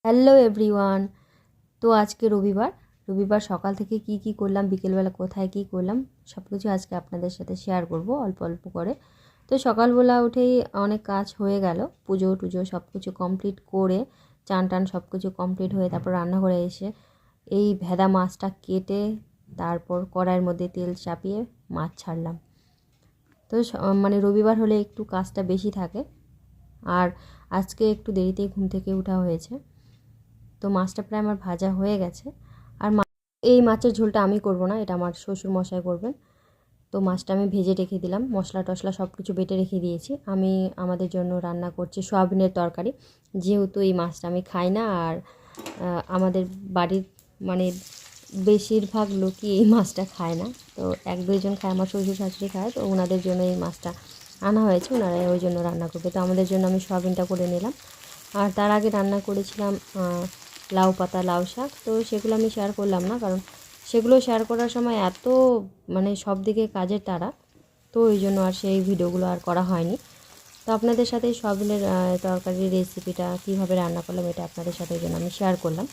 Hello everyone. তো আজকে রবিবার সকাল থেকে কি করলাম, বিকেলবেলা কোথায় কি করলাম সব কিছু আজকে আপনাদের সাথে শেয়ার করব অল্প অল্প করে। তো সকালবেলা উঠেই অনেক কাজ হয়ে গেল, পুজো টুজো সব কিছু কমপ্লিট করে, চান টান সব কিছু কমপ্লিট হয়ে তারপর রান্নাঘরে এসে এই ভেদা মাছটা কেটে তারপর কড়াইয়ের মধ্যে তেল চাপিয়ে মাছ ছাড়লাম। তো মানে রবিবার হলে একটু কাজটা বেশি থাকে, আর আজকে একটু দেরিতেই ঘুম থেকে ওঠা হয়েছে। তো মাছটা প্রায় আমার ভাজা হয়ে গেছে। আর এই মাছের ঝোলটা আমি করব না, এটা আমার শ্বশুর মশাই করবেন। তো মাছটা আমি ভেজে রেখে দিলাম, মশলা টশলা সব কিছু বেটে রেখে দিয়েছি। আমি আমাদের জন্য রান্না করছি সয়াবিনের তরকারি, যেহেতু এই মাছটা আমি খাই না। আর আমাদের বাড়ির মানে বেশিরভাগ লোকই এই মাছটা খায় না, তো এক দুইজন খায়, আমার শ্বশুর শাশুড়ি খায়, তো ওনাদের জন্য এই মাছটা আনা হয়েছে, ওনারা ওই জন্য রান্না করবে। তো আমাদের জন্য আমি সয়াবিনটা করে নিলাম। আর তার আগে রান্না করেছিলাম লাউ পাতা লাউ শাক, তো সেগুলো আমি শেয়ার করলাম না, কারণ সেগুলো শেয়ার করার সময় এত মানে সব দিকে কাজের তাড়া, তো ওই জন্য আর সেই ভিডিওগুলো আর করা হয়নি। তো আপনাদের সাথে সয়াবিনের তরকারির রেসিপিটা কীভাবে রান্না করলাম এটা আপনাদের সাথে ওই জন্য আমি শেয়ার করলাম।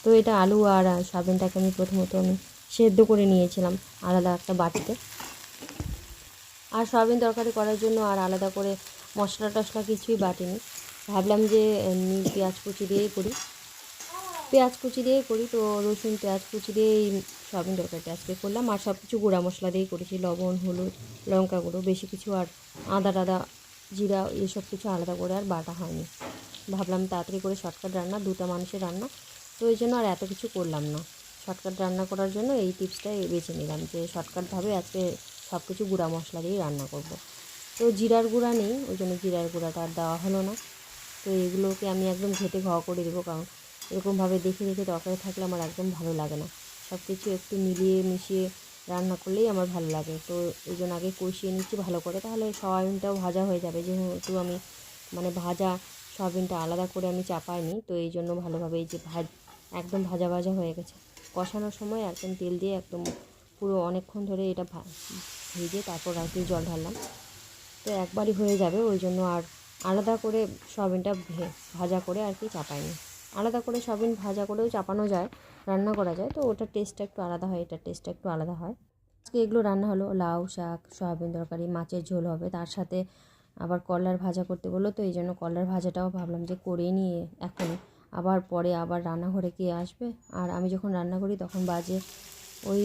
তো এটা আলু আর সয়াবিনটাকে আমি প্রথমত সেদ্ধ করে নিয়েছিলাম আলাদা একটা বাটিতে। আর সয়াবিন তরকারি করার জন্য আর আলাদা করে মশলা টশলা কিছুই বাটিনি, ভাবলাম যে পেঁয়াজ কুচি দিয়েই করি, তো রসুন পেঁয়াজ কুচি দিয়েই সয়াবিন তরকারিটা আজকে করলাম। আর সব কিছু গুঁড়া মশলা দিয়েই করেছি, লবণ হলুদ লঙ্কা গুঁড়ো, বেশি কিছু আর আদা টাদা জিরা এসব কিছু আলাদা করে আর বাটা হয়নি। ভাবলাম তাড়াতাড়ি করে শর্টকাট রান্না, দুটো মানুষের রান্না, তো ওই জন্য আর এত কিছু করলাম না। শর্টকাট রান্না করার জন্য এই টিপসটাই বেছে নিলাম যে শর্টকাটভাবে আজকে সব কিছু গুঁড়া মশলা দিয়েই রান্না করব। তো জিরার গুঁড়া নেই, ওই জন্য জিরার গুঁড়াটা আর দেওয়া হলো না। তো এগুলোকে আমি একদম ঘেটে ঘ করে দেবো, কারণ এরকমভাবে দেখে দেখে তরকারি থাকলে আমার একদম ভালো লাগে না। সব কিছু একটু মিলিয়ে মিশিয়ে রান্না করলেই আমার ভালো লাগে। তো এই জন্য আগে কষিয়ে নিচ্ছি ভালো করে, তাহলে সয়াবিনটাও ভাজা হয়ে যাবে, যেহেতু আমি মানে ভাজা সয়াবিনটা আলাদা করে আমি চাপাইনি, তো এই জন্য ভালোভাবে এই যে একদম ভাজা ভাজা হয়ে গেছে। কষানোর সময় একদম তেল দিয়ে একদম পুরো অনেকক্ষণ ধরে এটা ভেজে তারপর আর কি জল ঢাললাম, তো একবারই হয়ে যাবে, ওই জন্য আর আলাদা করে সয়াবিনটা ভাজা করে আর কি চাপাইনি। আলাদা করে সয়াবিন ভাজা করেও চাপানো যায়, রান্না করা যায়, তো ওটার টেস্টটা একটু আলাদা হয়, এটার টেস্টটা একটু আলাদা হয়। আজকে এগুলো রান্না হলো, লাউ শাক সয়াবিন তরকারি, মাছের ঝোল হবে, তার সাথে আবার করলার ভাজা করতে বললো, তো এই জন্য করলার ভাজাটাও ভাবলাম যে করে নিয়ে এখনই, আবার পরে আবার রান্নাঘরে কে আসবে। আর আমি যখন রান্না করি তখন বাজে ওই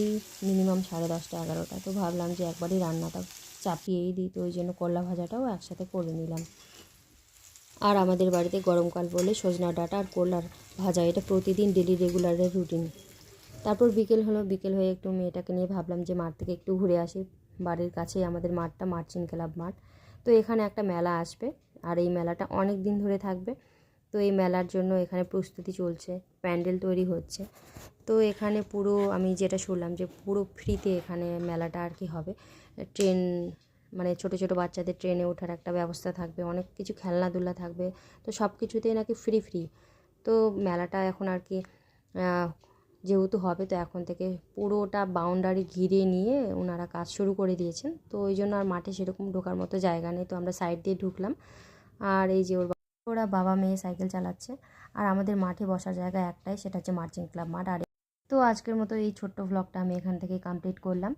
মিনিমাম 10:30 11টা, তো ভাবলাম যে একবারই রান্নাটা চাপিয়েই দিই, তো ওই জন্য করলা ভাজাটাও একসাথে করে নিলাম। আর আমাদের বাড়িতে গরমকাল বলে সজনা ডাঁটা আর করলার ভাজা, এটা প্রতিদিন ডেলি রেগুলারের রুটিন। তারপর বিকেল হলো, বিকেল হয়ে একটু মেয়েটাকে নিয়ে ভাবলাম যে মাঠ থেকে একটু ঘুরে আসি। বাড়ির কাছেই আমাদের মাঠটা, মার্চেন্ট ক্লাব মাঠ। তো এখানে একটা মেলা আসবে, আর এই মেলাটা অনেক দিন ধরে থাকবে। তো এই মেলার জন্য এখানে প্রস্তুতি চলছে, প্যান্ডেল তৈরি হচ্ছে। তো এখানে পুরো আমি যেটা শুনলাম যে পুরো ফ্রিতে এখানে মেলাটা আর কি হবে। ট্রেন মানে ছোটো ছোটো বাচ্চাদের ট্রেনে ওঠার একটা ব্যবস্থা থাকবে, অনেক কিছু খেলনাধুলা থাকবে, তো সব কিছুতেই নাকি ফ্রি। তো মেলাটা এখন আর কি যেহেতু হবে, তো এখন থেকে পুরোটা বাউন্ডারি ঘিরে নিয়ে ওনারা কাজ শুরু করে দিয়েছেন, তো ওই জন্য আর মাঠে সেরকম ঢোকার মতো জায়গা নেই, তো আমরা সাইড দিয়ে ঢুকলাম। আর এই যে ওরা বাবা মেয়ে সাইকেল চালাচ্ছে। আর আমাদের মাঠে বসার জায়গা একটাই, সেটা হচ্ছে মার্চেন্ট ক্লাব মাঠ। আর তো আজকের মতো এই ছোট্ট ভ্লগটা আমি এখান থেকে কমপ্লিট করলাম।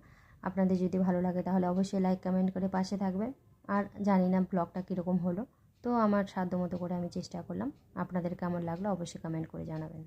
আপনাদের যদি ভালো লাগে তাহলে অবশ্যই লাইক কমেন্ট করে পাশে থাকবেন। আর জানি না ব্লগটা কীরকম হলো, তো আমার সাধ্য মতো করে আমি চেষ্টা করলাম। আপনাদের কেমন লাগলো অবশ্যই কমেন্ট করে জানাবেন।